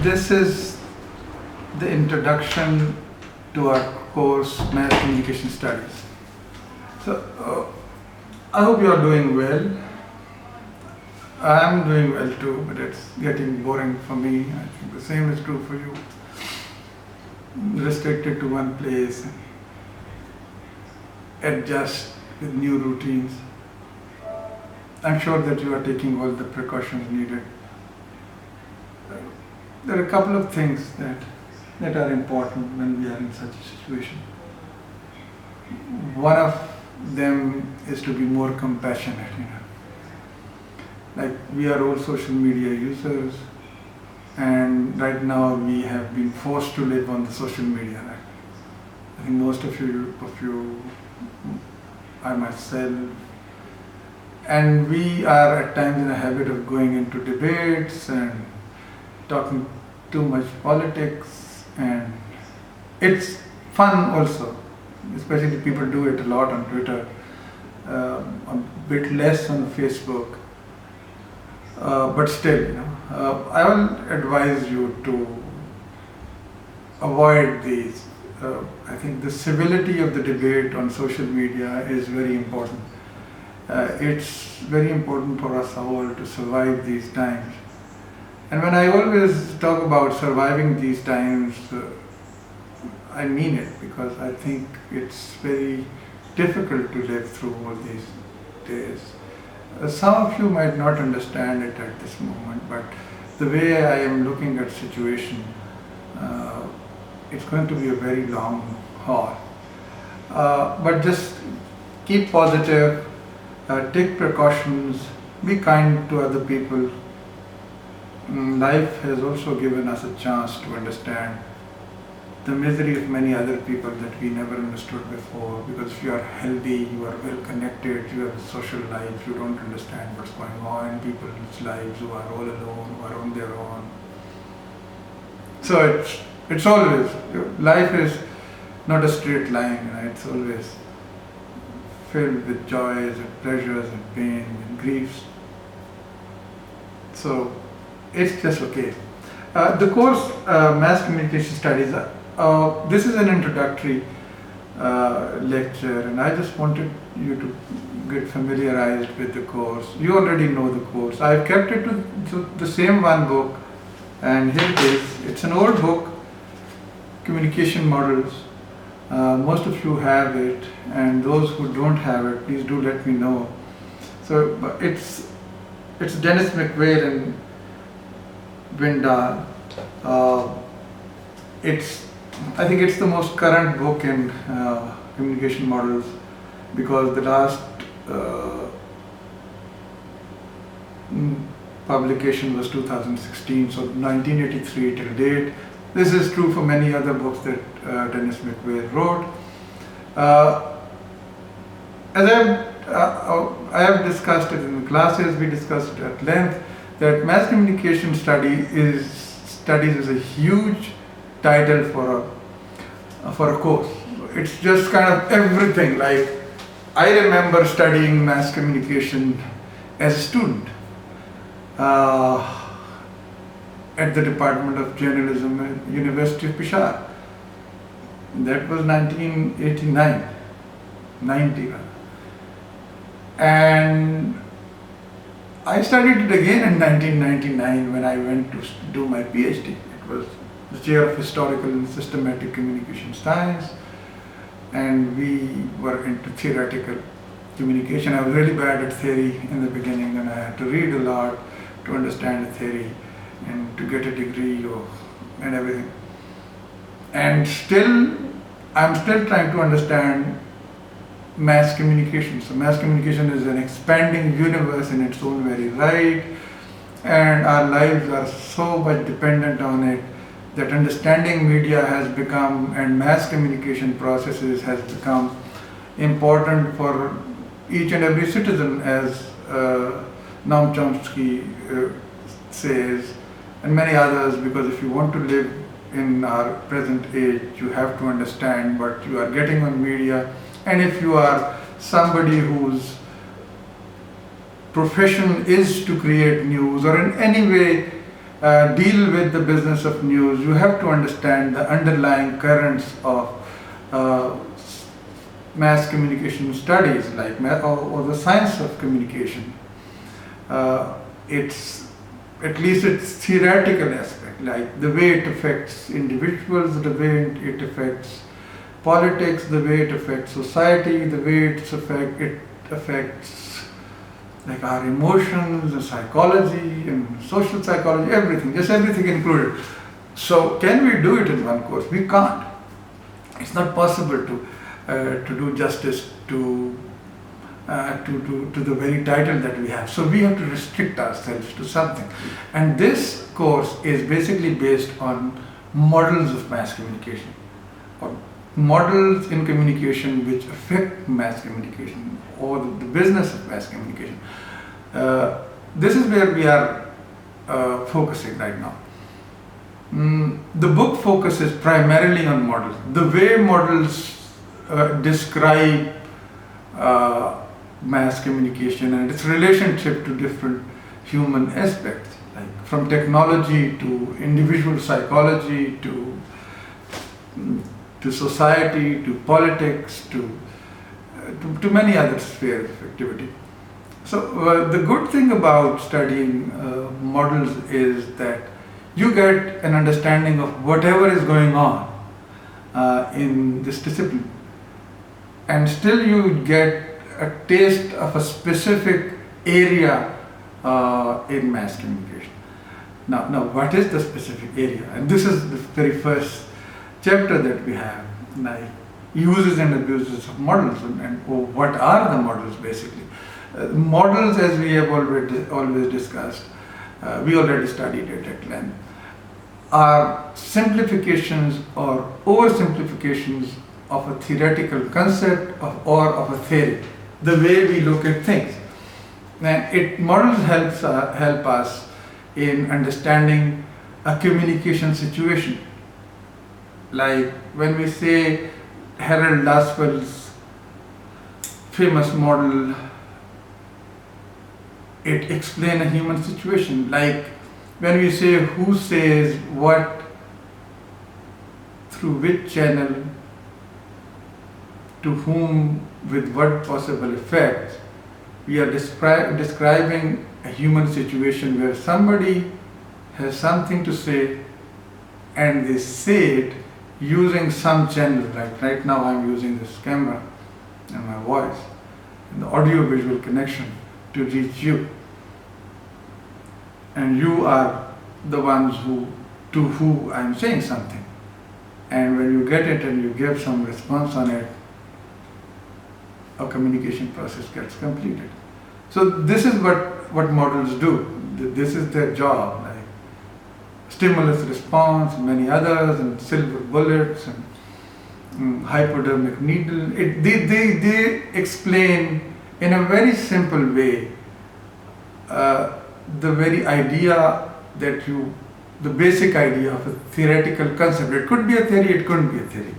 this is the introduction to our course, Mass Communication Studies. So, I hope you are doing well. I am doing well too, but it's getting boring for me. I think the same is true for you. Restricted to one place, adjust with new routines. I'm sure that you are taking all the precautions needed. There are a couple of things that are important when we are in such a situation. One of them is to be more compassionate. Like, we are all social media users, and right now we have been forced to live on the social media. Right? I think most of you, I myself, and we are at times in a habit of going into debates and talking too much politics, and it's fun also, especially people do it a lot on Twitter, a bit less on Facebook, but still, I will advise you to avoid these. I think the civility of the debate on social media is very important. It's very important for us all to survive these times. And when I always talk about surviving these times, I mean it, because I think it's very difficult to live through all these days. Some of you might not understand it at this moment, but the way I am looking at the situation, it's going to be a very long haul. But just keep positive, take precautions, be kind to other people. Life has also given us a chance to understand the misery of many other people that we never understood before, because if you are healthy, you are well connected, you have a social life, you don't understand what's going on in people's lives who are all alone, who are on their own. So it's always, life is not a straight line, it's always filled with joys and pleasures and pain and griefs. So it's just okay. The course, Mass Communication Studies, this is an introductory lecture, and I just wanted you to get familiarized with the course. You already know the course. I've kept it to the same one book, and here it is. It's an old book, Communication Models. Most of you have it, and those who don't have it, please do let me know. So it's Dennis McVeigh and Windal. I think it's the most current book in communication models, because the last publication was 2016, so 1983 till date. This is true for many other books that Dennis McVeigh wrote. As I have discussed it in the classes, we discussed it at length, that mass communication studies is a huge title for a course. It's just kind of everything. Like, I remember studying mass communication as a student at the Department of Journalism at University of Peshawar. That was 1989, 90. And I studied it again in 1999 when I went to do my PhD. It was the chair of Historical and Systematic Communication Science, and we were into theoretical communication. I was really bad at theory in the beginning, and I had to read a lot to understand the theory and to get a degree and everything. And I'm still trying to understand mass communication. So mass communication is an expanding universe in its own very right, and our lives are so much dependent on it that understanding media has become, and mass communication processes has become important for each and every citizen, as Noam Chomsky says, and many others, because if you want to live in our present age, you have to understand what you are getting on media. And if you are somebody whose profession is to create news, or in any way deal with the business of news, you have to understand the underlying currents of mass communication studies, like or the science of communication. It's at least its theoretical aspect, like the way it affects individuals, the way it affects politics, the way it affects society, the way it affects like our emotions and psychology and social psychology, everything, just everything included. So can we do it in one course? We can't. It's not possible to do justice to the very title that we have. So we have to restrict ourselves to something. And this course is basically based on models of mass communication, or models in communication which affect mass communication, or the business of mass communication. This is where we are focusing right now. The book focuses primarily on models. The way models describe mass communication and its relationship to different human aspects, like from technology to individual psychology to society, to politics, to many other spheres of activity. So the good thing about studying models is that you get an understanding of whatever is going on in this discipline, and still you get a taste of a specific area in mass communication. Now, what is the specific area? And this is the very first chapter that we have, like uses and abuses of models, and what are the models basically. Models, as we have always discussed, we already studied it at length, are simplifications or oversimplifications of a theoretical concept or of a theory, the way we look at things. And models help us in understanding a communication situation. Like when we say Harold Laswell's famous model, it explains a human situation. Like when we say who says what, through which channel, to whom, with what possible effects, we are describing a human situation where somebody has something to say and they say it using some channel. Like right now I'm using this camera and my voice and the audio-visual connection to reach you, and you are the ones to who I'm saying something, and when you get it and you give some response on it, a communication process gets completed. So this is what models do. This is their job, like stimulus response, many others, and silver bullets and hypodermic needle. They explain in a very simple way the very idea that the basic idea of a theoretical concept. It could be a theory, it couldn't be a theory.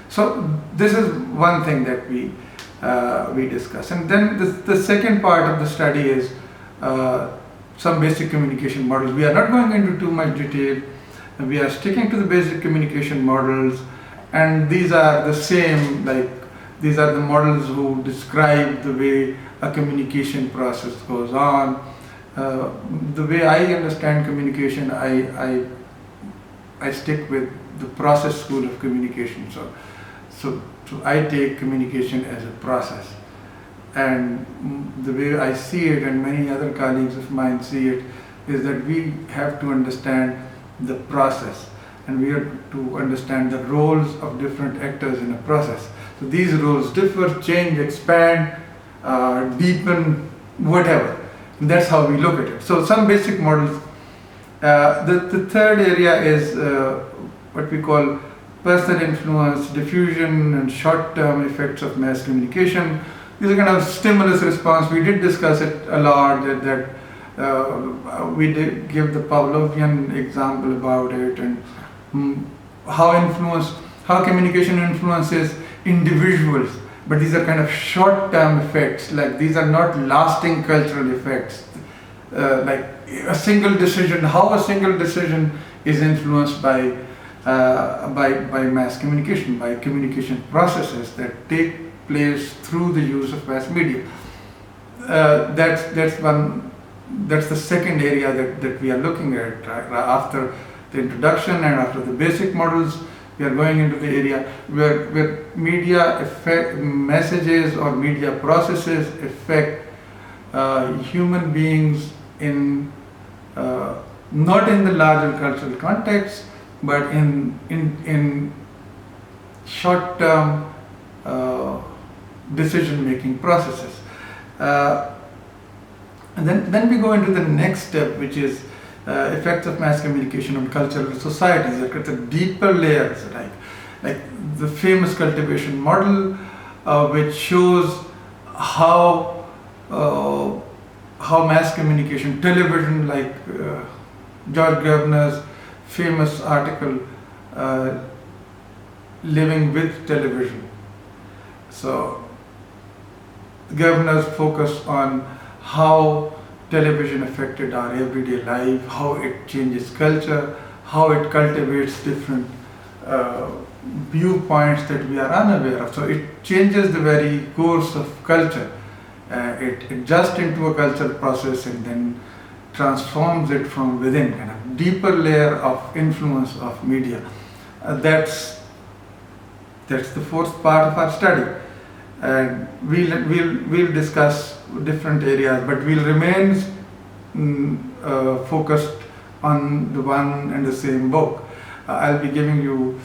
So this is one thing that we discuss. And then the second part of the study is some basic communication models. We are not going into too much detail. We are sticking to the basic communication models, and these are the same, like these are the models who describe the way a communication process goes on. The way I understand communication, I stick with the process school of communication. So I take communication as a process, and the way I see it, and many other colleagues of mine see it, is that we have to understand the process, and we have to understand the roles of different actors in a process. So these roles differ, change, expand, deepen, whatever. And that's how we look at it. So some basic models. The third area is what we call personal influence, diffusion, and short-term effects of mass communication. These are kind of stimulus response. We did discuss it a lot, that we did give the Pavlovian example about it, and how communication influences individuals. But these are kind of short-term effects, like these are not lasting cultural effects. like a single decision, how a single decision is influenced by mass communication, by communication processes that take place through the use of mass media. That's the second area that we are looking at. After the introduction and after the basic models, we are going into the area where media affect messages or media processes affect human beings in not in the larger cultural context, but in short-term decision-making processes. And then we go into the next step, which is effects of mass communication on cultural societies. It's a deeper layers, like the famous cultivation model, which shows how mass communication, television, like George Gardner's famous article, Living with Television. So Gardner's focus on how television affected our everyday life, how it changes culture, how it cultivates different viewpoints that we are unaware of. So it changes the very course of culture. It adjusts into a cultural process and then transforms it from within, kind of deeper layer of influence of media. That's the fourth part of our study. And we'll discuss different areas, but we'll remain focused on the one and the same book. I'll be giving you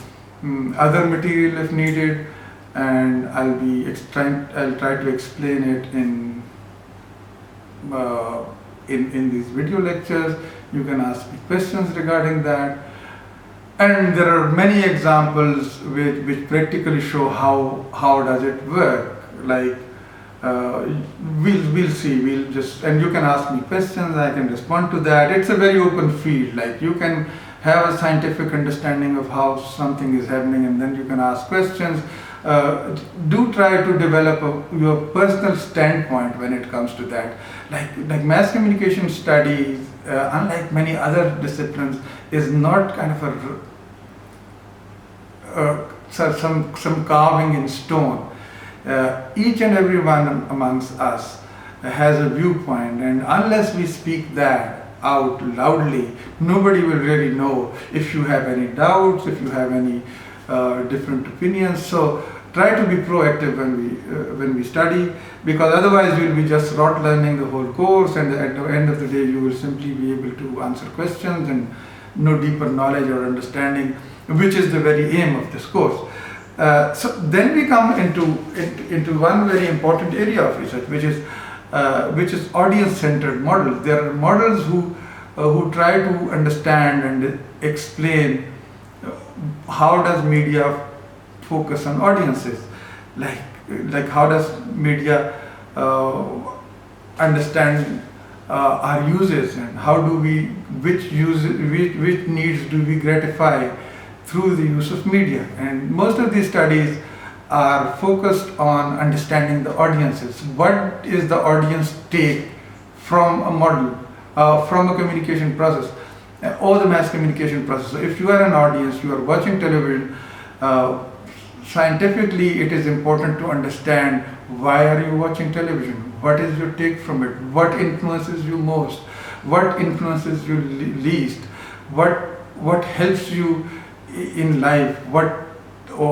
other material if needed, and I'll try to explain it in these video lectures. You can ask me questions regarding that. And there are many examples which practically show how does it work. Like we'll see. And you can ask me questions. I can respond to that. It's a very open field. Like you can have a scientific understanding of how something is happening, and then you can ask questions. Do try to develop your personal standpoint when it comes to that. Like mass communication studies, unlike many other disciplines, is not kind of some carving in stone. Each and every one amongst us has a viewpoint, and unless we speak that out loudly, nobody will really know if you have any doubts, if you have any different opinions. So try to be proactive when we study, because otherwise you will be just rote learning the whole course, and at the end of the day you will simply be able to answer questions and no deeper knowledge or understanding, which is the very aim of this course. So then we come into one very important area of research, which is audience-centered models. There are models who try to understand and explain how does media focus on audiences, like how does media understand our uses, and how do which needs do we gratify through the use of media. And most of these studies are focused on understanding the audiences. What is the audience take from a model, from a communication process, or the mass communication process? So if you are an audience, you are watching television, scientifically it is important to understand why are you watching television, what is your take from it, what influences you most, what influences you least, what helps you in life, or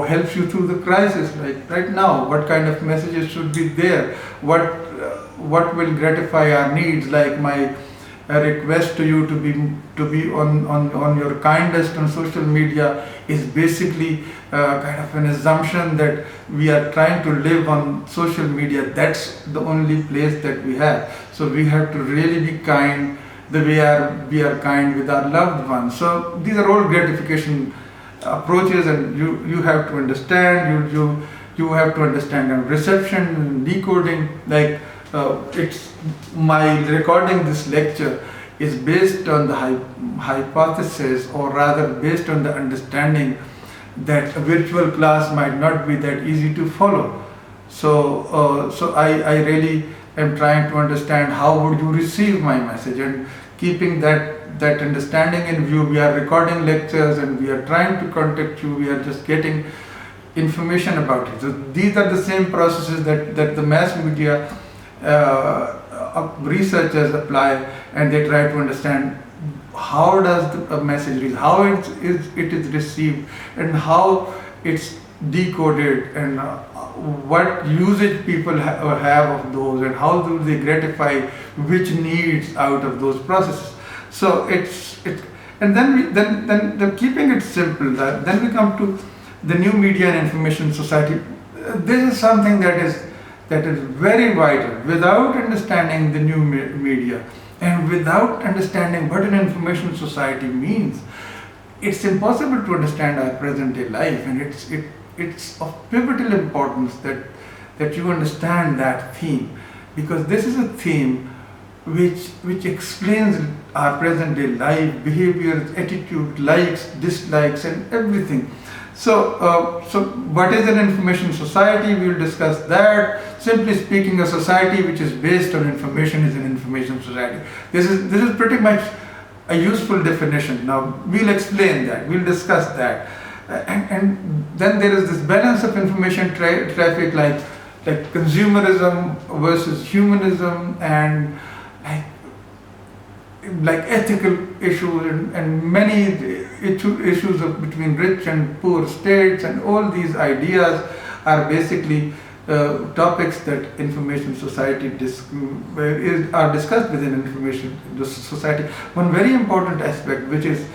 helps you through the crisis, like right now, what kind of messages should be there, what will gratify our needs, like my request to you to be on your kindest on social media is basically kind of an assumption that we are trying to live on social media. That's the only place that we have. So we have to really be kind the way we are kind with our loved ones. So these are all gratification approaches, and you have to understand, you have to understand reception and decoding. Like it's my recording this lecture is based on the hypothesis, or rather based on the understanding that a virtual class might not be that easy to follow. So I really am trying to understand how would you receive my message, and keeping that understanding in view, we are recording lectures and we are trying to contact you, we are just getting information about it. So these are the same processes that the mass media researchers apply, and they try to understand how does a message reach, how it is received, and how it's decoded, and what usage people have of those, and how do they gratify which needs out of those processes. So and then keeping it simple, then we come to the new media and information society. This is something that is very vital. Without understanding the new media and without understanding what an information society means, it's impossible to understand our present day life, and it's of pivotal importance that you understand that theme, because this is a theme which explains our present day life, behaviors, attitude, likes, dislikes, and everything. So what is an information society? We will discuss that. Simply speaking, a society which is based on information is an information society. This is pretty much a useful definition. Now we'll explain that. We'll discuss that. And then there is this balance of information traffic, like consumerism versus humanism, and like ethical issues, and many issues between rich and poor states, and all these ideas are basically topics that information society are discussed within information society. One very important aspect, which is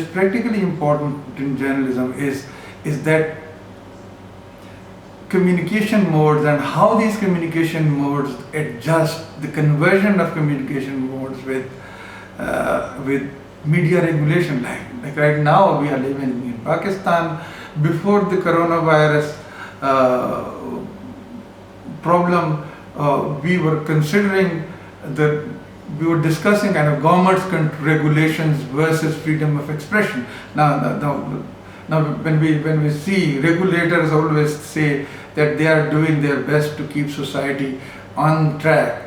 practically important in journalism, is that communication modes, and how these communication modes adjust the conversion of communication modes with media regulation. Like right now we are living in Pakistan. Before the coronavirus problem, we were discussing kind of government's regulations versus freedom of expression. Now when we see regulators always say that they are doing their best to keep society on track.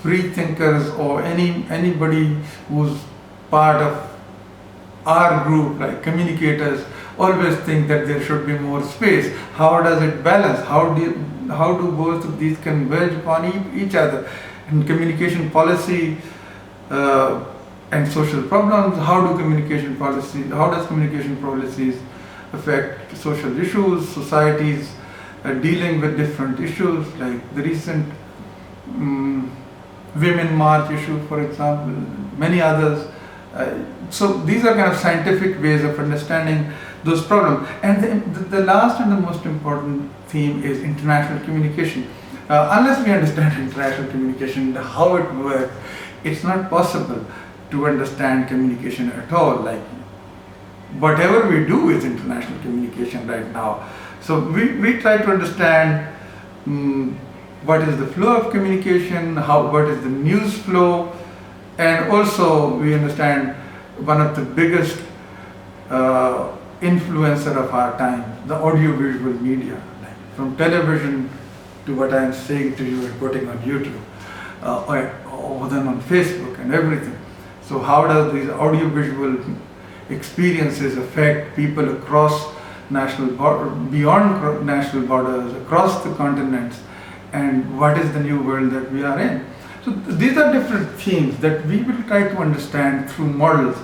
Free thinkers or anybody who's part of our group, like communicators, always think that there should be more space. How does it balance? How do both of these converge upon each other? And communication policy and social problems. How does communication policies affect social issues, societies dealing with different issues, like the recent Women March issue, for example, many others. So these are kind of scientific ways of understanding those problems. And the last and the most important theme is international communication. Unless we understand international communication, how it works, it's not possible to understand communication at all. Like whatever we do is international communication right now. So we try to understand what is the flow of communication, what is the news flow, and also we understand one of the biggest influencer of our time, the audiovisual media, like from television to what I am saying to you and putting on YouTube, or then on Facebook and everything. So how does these audiovisual experiences affect people across beyond national borders, across the continents, and what is the new world that we are in? So these are different themes that we will try to understand through models.